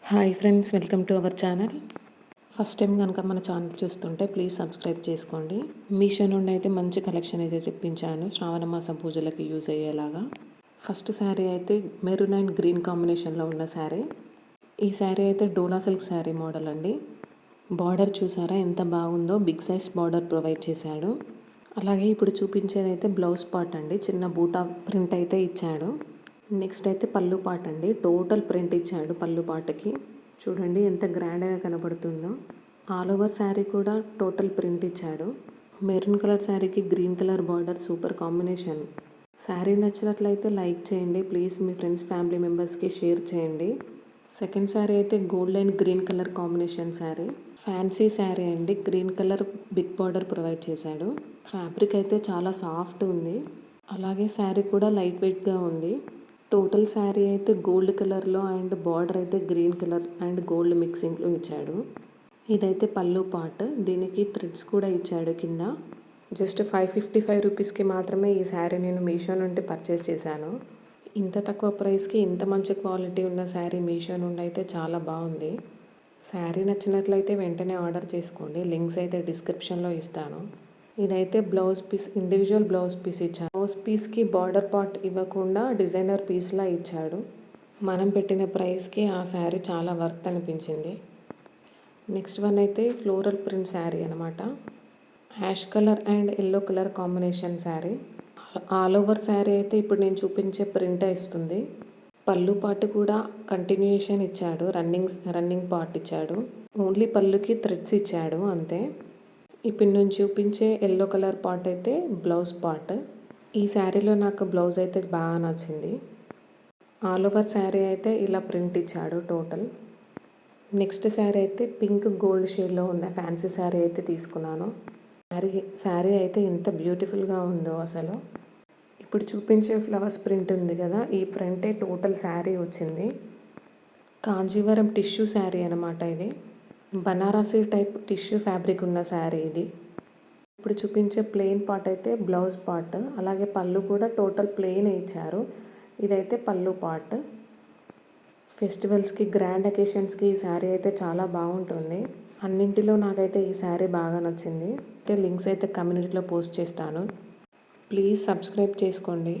Hi friends, welcome to our channel. First time కనుక మన channel చూస్తుంటే ప్లీజ్ సబ్స్క్రైబ్ చేసుకోండి. మీషో నుండి అయితే మంచి కలెక్షన్ అయితే తెప్పించాను శ్రావణ మాసం పూజలకి యూజ్ అయ్యేలాగా. ఫస్ట్ శారీ అయితే మెరూన్ అండ్ గ్రీన్ కాంబినేషన్లో ఉన్న శారీ. ఈ శారీ అయితే డోలా సిల్క్ శారీ మోడల్ అండి. బార్డర్ చూసారా ఎంత బాగుందో, బిగ్ సైజ్ బార్డర్ ప్రొవైడ్ చేశాడు. అలాగే ఇప్పుడు చూపించేది అయితే బ్లౌజ్ పార్ట్ అండి, చిన్న బూటా ప్రింట్ అయితే ఇచ్చాడు. నెక్స్ట్ అయితే పళ్ళు పాట అండి, టోటల్ ప్రింట్ ఇచ్చాడు పళ్ళు పాటకి. చూడండి ఎంత గ్రాండ్గా కనబడుతుందో. ఆల్ ఓవర్ శారీ కూడా టోటల్ ప్రింట్ ఇచ్చాడు. మెరూన్ కలర్ శారీకి green colour border super combination. Sari నచ్చినట్లయితే లైక్ చేయండి ప్లీజ్, మీ ఫ్రెండ్స్ ఫ్యామిలీ మెంబర్స్కి షేర్ చేయండి. సెకండ్ శారీ అయితే gold and green colour combination sari. Fancy sari అండి, green colour big border provide చేశాడు. ఫ్యాబ్రిక్ అయితే చాలా సాఫ్ట్ ఉంది. అలాగే శారీ కూడా లైట్ వెయిట్గా ఉంది. టోటల్ శారీ అయితే గోల్డ్ కలర్లో అండ్ బార్డర్ అయితే గ్రీన్ కలర్ అండ్ గోల్డ్ మిక్సింగ్లో ఇచ్చాడు. ఇదైతే పళ్ళు పార్ట్, దీనికి థ్రెడ్స్ కూడా ఇచ్చాడు కింద. జస్ట్ 555 రూపీస్కి మాత్రమే ఈ శారీ నేను మీషో నుండి పర్చేస్ చేశాను. ఇంత తక్కువ ప్రైస్కి ఇంత మంచి క్వాలిటీ ఉన్న శారీ మీషో నుండి అయితే చాలా బాగుంది. శారీ నచ్చినట్లయితే వెంటనే ఆర్డర్ చేసుకోండి, లింక్స్ అయితే డిస్క్రిప్షన్లో ఇస్తాను. ఇదైతే blouse piece, individual blouse piece ఇచ్చాడు. బ్లౌజ్ పీస్కి బార్డర్ పార్ట్ ఇవ్వకుండా డిజైనర్ పీస్లా ఇచ్చాడు. మనం పెట్టిన ప్రైస్కి ఆ శారీ చాలా వర్త్ అనిపించింది. నెక్స్ట్ వన్ అయితే ఫ్లోరల్ ప్రింట్ శారీ అనమాట. Ash colour and yellow colour combination sari. All over sari అయితే ఇప్పుడు నేను చూపించే ప్రింట్ ఇస్తుంది. పళ్ళు పార్ట్ కూడా కంటిన్యూషన్ ఇచ్చాడు, రన్నింగ్ పార్ట్ ఇచ్చాడు. ఓన్లీ పళ్ళుకి థ్రెడ్స్ ఇచ్చాడు అంతే. ఇప్పుడు నేను చూపించే ఎల్లో కలర్ పార్ట్ అయితే బ్లౌజ్ పార్ట్. ఈ శారీలో నాకు బ్లౌజ్ అయితే బాగా నచ్చింది. ఆల్ ఓవర్ శారీ అయితే ఇలా ప్రింట్ ఇచ్చాడు టోటల్. నెక్స్ట్ శారీ అయితే పింక్ గోల్డ్ షేడ్లో ఉన్న ఫ్యాన్సీ శారీ అయితే తీసుకున్నాను. శారీ అయితే ఎంత బ్యూటిఫుల్గా ఉందో అసలు. ఇప్పుడు చూపించే ఫ్లవర్స్ ప్రింట్ ఉంది కదా, ఈ ప్రింటే టోటల్ శారీ వచ్చింది. కాంజీవరం టిష్యూ శారీ అనమాట ఇది. బనారసీ టైప్ టిష్యూ ఫ్యాబ్రిక్ ఉన్న శారీ ఇది. ఇప్పుడు చూపించే ప్లెయిన్ పార్ట్ అయితే బ్లౌజ్ పార్ట్. అలాగే పళ్ళు కూడా టోటల్ ప్లెయిన్ ఇచ్చారు. ఇదైతే పళ్ళు పార్ట్. ఫెస్టివల్స్కి, గ్రాండ్ అకేషన్స్కి ఈ శారీ అయితే చాలా బాగుంటుంది. అన్నింటిలో నాకైతే ఈ శారీ బాగా నచ్చింది. అయితే లింక్స్ అయితే కమ్యూనిటీలో పోస్ట్ చేస్తాను, ప్లీజ్ సబ్స్క్రైబ్ చేసుకోండి.